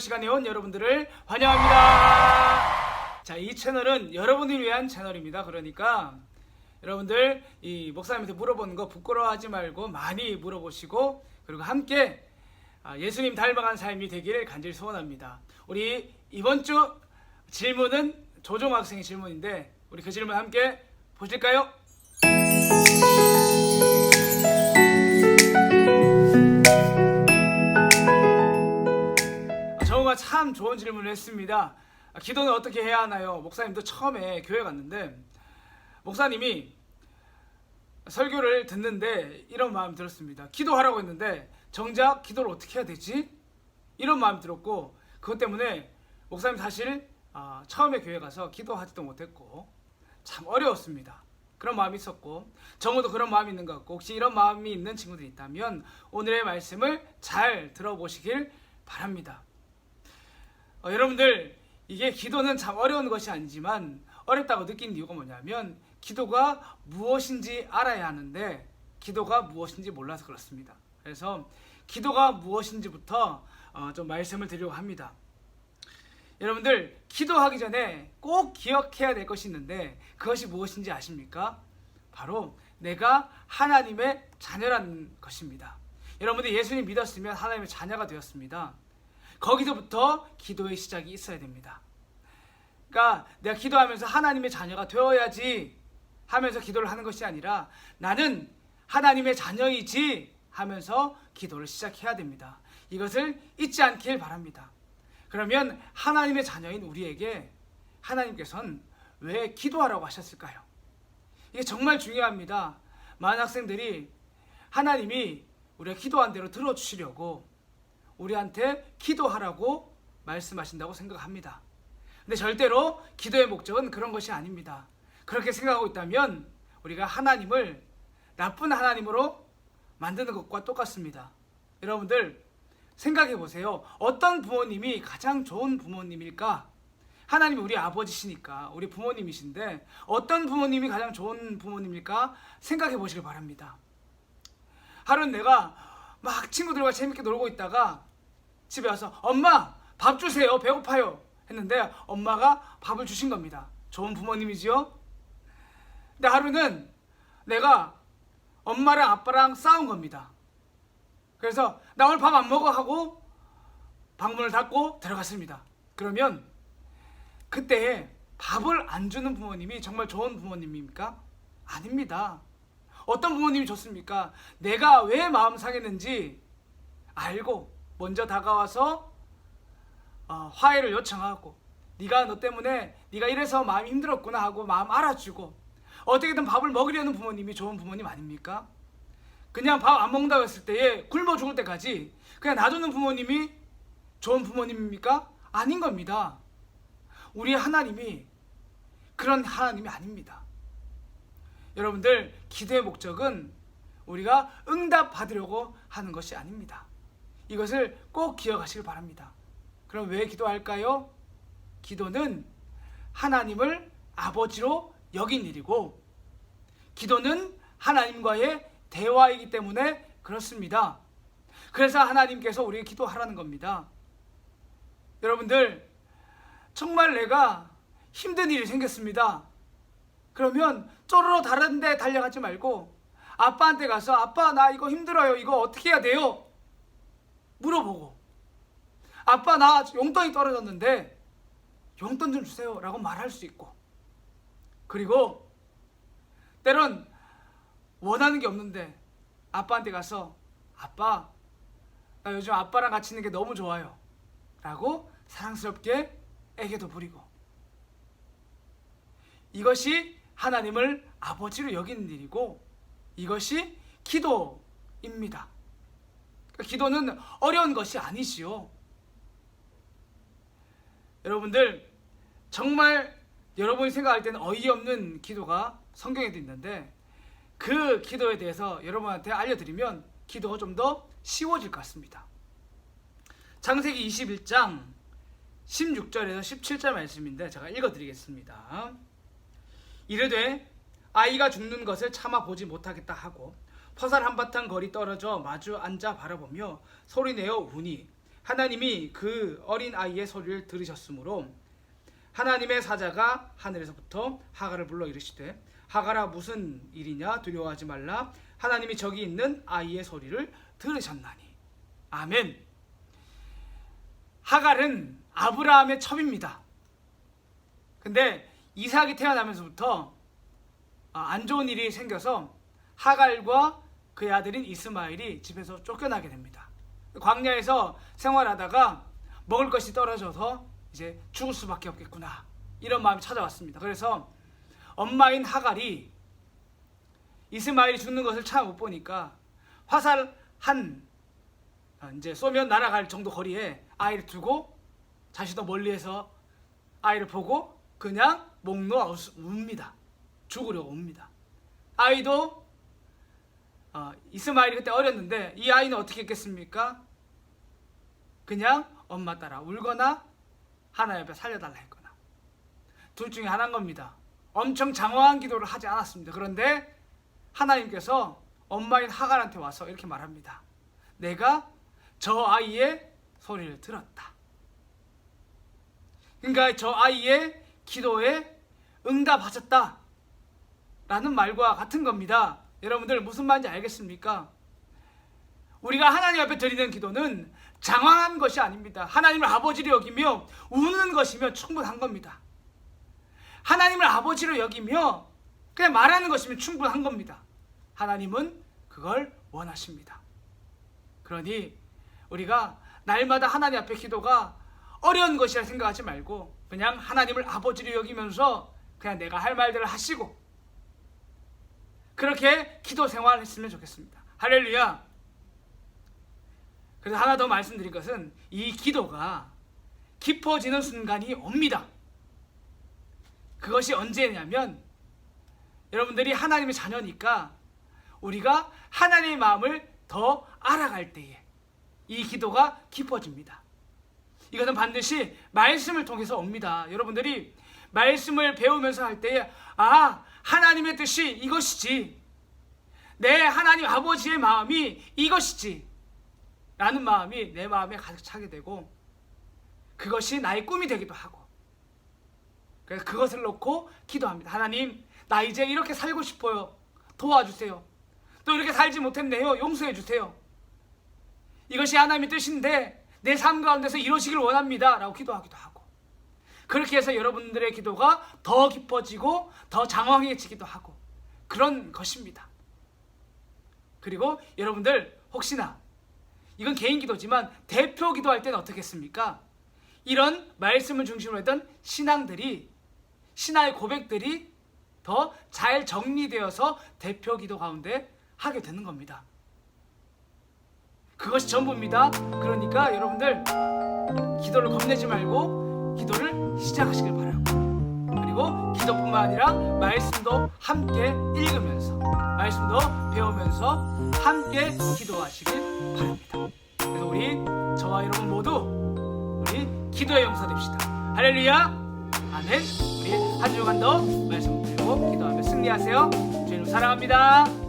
기도할 시간에 온 여러분들을 환영합니다. 자, 이 채널은 여러분을 위한 채널입니다. 그러니까 여러분들 이 목사님한테 물어보는 거 부끄러워하지 말고 많이 물어보시고, 그리고 함께 예수님 닮아간 삶이 되기를 간절히 소원합니다. 우리 이번 주 질문은 조종 학생의 질문인데, 우리 그 질문 함께 보실까요? 정우가 참 좋은 질문을 했습니다. 기도는 어떻게 해야 하나요? 목사님도 처음에 교회 갔는데 목사님이 설교를 듣는데 이런 마음이 들었습니다. 기도하라고 했는데 정작 기도를 어떻게 해야 되지? 이런 마음이 들었고, 그것 때문에 목사님 사실 처음에 교회 가서 기도하지도 못했고 참 어려웠습니다. 그런 마음이 있었고, 정우도 그런 마음이 있는 것 같고, 혹시 이런 마음이 있는 친구들이 있다면 오늘의 말씀을 잘 들어보시길 바랍니다. 여러분들, 이게 기도는 참 어려운 것이 아니지만 어렵다고 느낀 이유가 뭐냐면 기도가 무엇인지 알아야 하는데 기도가 무엇인지 몰라서 그렇습니다. 그래서 기도가 무엇인지부터 좀 말씀을 드리려고 합니다. 여러분들, 기도하기 전에 꼭 기억해야 될 것이 있는데 그것이 무엇인지 아십니까? 바로 내가 하나님의 자녀라는 것입니다. 여러분들 예수님 믿었으면 하나님의 자녀가 되었습니다. 거기서부터 기도의 시작이 있어야 됩니다. 그러니까 내가 기도하면서 하나님의 자녀가 되어야지 하면서 기도를 하는 것이 아니라 나는 하나님의 자녀이지 하면서 기도를 시작해야 됩니다. 이것을 잊지 않길 바랍니다. 그러면 하나님의 자녀인 우리에게 하나님께서는 왜 기도하라고 하셨을까요? 이게 정말 중요합니다. 많은 학생들이 하나님이 우리가 기도한 대로 들어주시려고 우리한테 기도하라고 말씀하신다고 생각합니다. 근데 절대로 기도의 목적은 그런 것이 아닙니다. 그렇게 생각하고 있다면 우리가 하나님을 나쁜 하나님으로 만드는 것과 똑같습니다. 여러분들 생각해 보세요. 어떤 부모님이 가장 좋은 부모님일까? 하나님이 우리 아버지시니까 우리 부모님이신데 어떤 부모님이 가장 좋은 부모님일까? 생각해 보시길 바랍니다. 하루는 내가 막 친구들과 재밌게 놀고 있다가 집에 와서 엄마 밥 주세요, 배고파요 했는데 엄마가 밥을 주신 겁니다. 좋은 부모님이지요? 근데 하루는 내가 엄마랑 아빠랑 싸운 겁니다. 그래서 나 오늘 밥 안 먹어 하고 방문을 닫고 들어갔습니다. 그러면 그때 밥을 안 주는 부모님이 정말 좋은 부모님입니까? 아닙니다. 어떤 부모님이 좋습니까? 내가 왜 마음 상했는지 알고 먼저 다가와서 화해를 요청하고 네가 너 때문에 네가 이래서 마음이 힘들었구나 하고 마음 알아주고 어떻게든 밥을 먹이려는 부모님이 좋은 부모님 아닙니까? 그냥 밥 안 먹는다고 했을 때에 굶어 죽을 때까지 그냥 놔두는 부모님이 좋은 부모님입니까? 아닌 겁니다. 우리 하나님이 그런 하나님이 아닙니다. 여러분들, 기도의 목적은 우리가 응답받으려고 하는 것이 아닙니다. 이것을 꼭 기억하시길 바랍니다. 그럼 왜 기도할까요? 기도는 하나님을 아버지로 여긴 일이고 기도는 하나님과의 대화이기 때문에 그렇습니다. 그래서 하나님께서 우리에게 기도하라는 겁니다. 여러분들, 정말 내가 힘든 일이 생겼습니다. 그러면 쪼르르 다른 데 달려가지 말고 아빠한테 가서 아빠 나 이거 힘들어요, 이거 어떻게 해야 돼요? 물어보고 아빠 나 용돈이 떨어졌는데 용돈 좀 주세요 라고 말할 수 있고, 그리고 때론 원하는 게 없는데 아빠한테 가서 아빠 나 요즘 아빠랑 같이 있는 게 너무 좋아요 라고 사랑스럽게 애교도 부리고, 이것이 하나님을 아버지로 여기는 일이고 이것이 기도입니다. 기도는 어려운 것이 아니지요. 여러분들, 정말 여러분이 생각할 때는 어이없는 기도가 성경에도 있는데 그 기도에 대해서 여러분한테 알려드리면 기도가 좀 더 쉬워질 것 같습니다. 창세기 21장 16절에서 17절 말씀인데 제가 읽어드리겠습니다. 이르되 아이가 죽는 것을 참아 보지 못하겠다 하고 퍼살 한바탕 거리 떨어져 마주 앉아 바라보며 소리내어 우니 하나님이 그 어린 아이의 소리를 들으셨으므로 하나님의 사자가 하늘에서부터 하갈을 불러 이르시되 하갈아 무슨 일이냐 두려워하지 말라 하나님이 저기 있는 아이의 소리를 들으셨나니. 아멘. 하갈은 아브라함의 첩입니다. 근데 이삭이 태어나면서부터 안 좋은 일이 생겨서 하갈과 그의 아들인 이스마엘이 집에서 쫓겨나게 됩니다. 광야에서 생활하다가 먹을 것이 떨어져서 이제 죽을 수밖에 없겠구나, 이런 마음이 찾아왔습니다. 그래서 엄마인 하갈이 이스마엘이 죽는 것을 참 못 보니까 화살 이제 쏘면 날아갈 정도 거리에 아이를 두고 자신도 멀리에서 아이를 보고 그냥 목 놓아 웁니다. 죽으려고 웁니다. 아이도 이스마엘이 그때 어렸는데 이 아이는 어떻게 했겠습니까? 그냥 엄마 따라 울거나 하나님 앞에 살려달라 했거나 둘 중에 하나인 겁니다. 엄청 장황한 기도를 하지 않았습니다. 그런데 하나님께서 엄마인 하갈한테 와서 이렇게 말합니다. 내가 저 아이의 소리를 들었다. 그러니까 저 아이의 기도에 응답하셨다 라는 말과 같은 겁니다. 여러분들 무슨 말인지 알겠습니까? 우리가 하나님 앞에 드리는 기도는 장황한 것이 아닙니다. 하나님을 아버지로 여기며 우는 것이면 충분한 겁니다. 하나님을 아버지로 여기며 그냥 말하는 것이면 충분한 겁니다. 하나님은 그걸 원하십니다. 그러니 우리가 날마다 하나님 앞에 기도가 어려운 것이라 생각하지 말고 그냥 하나님을 아버지로 여기면서 그냥 내가 할 말들을 하시고 그렇게 기도 생활을 했으면 좋겠습니다. 할렐루야. 그래서 하나 더 말씀드릴 것은 이 기도가 깊어지는 순간이 옵니다. 그것이 언제냐면 여러분들이 하나님의 자녀니까 우리가 하나님의 마음을 더 알아갈 때에 이 기도가 깊어집니다. 이것은 반드시 말씀을 통해서 옵니다. 여러분들이 말씀을 배우면서 할 때에 하나님의 뜻이 이것이지, 내 하나님 아버지의 마음이 이것이지 라는 마음이 내 마음에 가득 차게 되고 그것이 나의 꿈이 되기도 하고, 그래서 그것을 놓고 기도합니다. 하나님, 나 이제 이렇게 살고 싶어요. 도와주세요. 또 이렇게 살지 못했네요. 용서해 주세요. 이것이 하나님의 뜻인데 내 삶 가운데서 이루어지길 원합니다 라고 기도하기도 하고, 그렇게 해서 여러분들의 기도가 더 깊어지고 더 장황해지기도 하고 그런 것입니다. 그리고 여러분들 혹시나 이건 개인 기도지만 대표 기도할 때는 어떻게 했습니까? 이런 말씀을 중심으로 했던 신앙의 고백들이 더 잘 정리되어서 대표 기도 가운데 하게 되는 겁니다. 그것이 전부입니다. 그러니까 여러분들 기도를 겁내지 말고 기도를 시작하시길 바라고, 그리고 기도뿐만 아니라 말씀도 함께 읽으면서 말씀도 배우면서 함께 기도하시길 바랍니다. 그래서 우리 저와 여러분 모두 우리 기도의 용사 됩시다. 할렐루야. 아멘. 우리 한 주간도 말씀 드리고 기도하며 승리하세요. 주님 사랑합니다.